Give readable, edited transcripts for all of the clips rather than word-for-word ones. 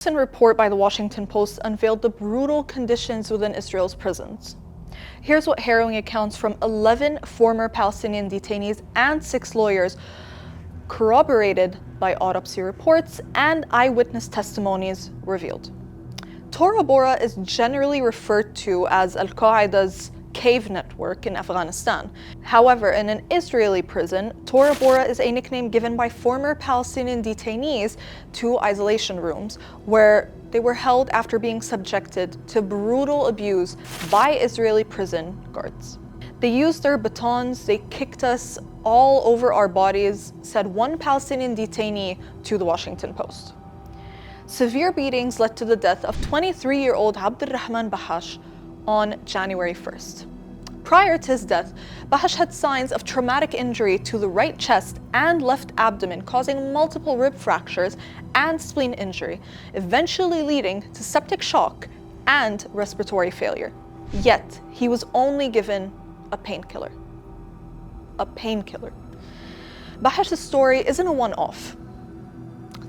A recent report by the Washington Post unveiled the brutal conditions within Israel's prisons. Here's what harrowing accounts from 11 former Palestinian detainees and 6 lawyers, corroborated by autopsy reports and eyewitness testimonies, revealed. Tora Bora is generally referred to as Al-Qaeda's cave network in Afghanistan. However, in an Israeli prison, Tora Bora is a nickname given by former Palestinian detainees to isolation rooms, where they were held after being subjected to brutal abuse by Israeli prison guards. They used their batons, they kicked us all over our bodies, said one Palestinian detainee to the Washington Post. Severe beatings led to the death of 23-year-old Abdulrahman Bahash on January 1st. Prior to his death, Bahash had signs of traumatic injury to the right chest and left abdomen, causing multiple rib fractures and spleen injury, eventually leading to septic shock and respiratory failure. Yet, he was only given a painkiller. A painkiller. Bahash's story isn't a one-off.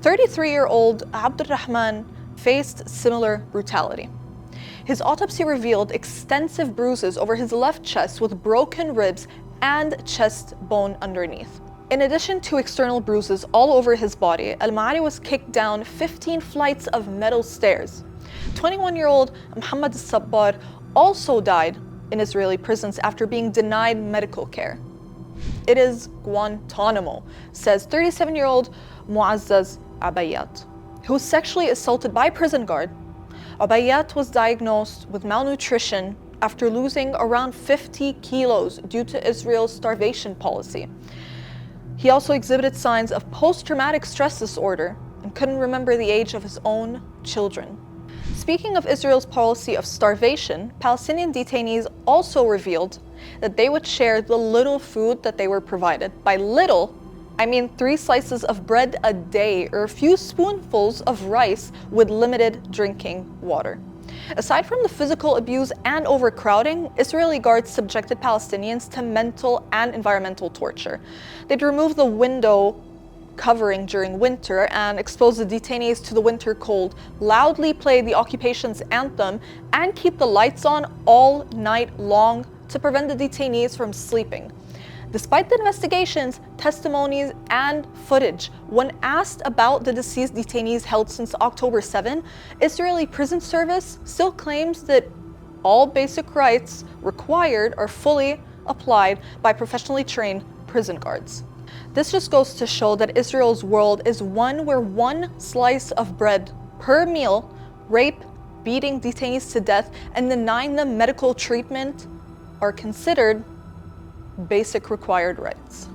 33-year-old Abdulrahman faced similar brutality. His autopsy revealed extensive bruises over his left chest with broken ribs and chest bone underneath. In addition to external bruises all over his body, Al-Ma'ali was kicked down 15 flights of metal stairs. 21-year-old Muhammad al-Sabbar also died in Israeli prisons after being denied medical care. It is Guantanamo, says 37-year-old Muazzaz Abayat, who was sexually assaulted by a prison guard. Abayat was diagnosed with malnutrition after losing around 50 kilos due to Israel's starvation policy. He also exhibited signs of post-traumatic stress disorder and couldn't remember the age of his own children. Speaking of Israel's policy of starvation, Palestinian detainees also revealed that they would share the little food that they were provided. By little, I mean 3 slices of bread a day or a few spoonfuls of rice with limited drinking water. Aside from the physical abuse and overcrowding, Israeli guards subjected Palestinians to mental and environmental torture. They'd remove the window covering during winter and expose the detainees to the winter cold, loudly play the occupation's anthem, and keep the lights on all night long to prevent the detainees from sleeping. Despite the investigations, testimonies, and footage, when asked about the deceased detainees held since October 7, Israeli Prison Service still claims that all basic rights required are fully applied by professionally trained prison guards. This just goes to show that Israel's world is one where 1 slice of bread per meal, rape, beating detainees to death, and denying them medical treatment are considered basic required rights.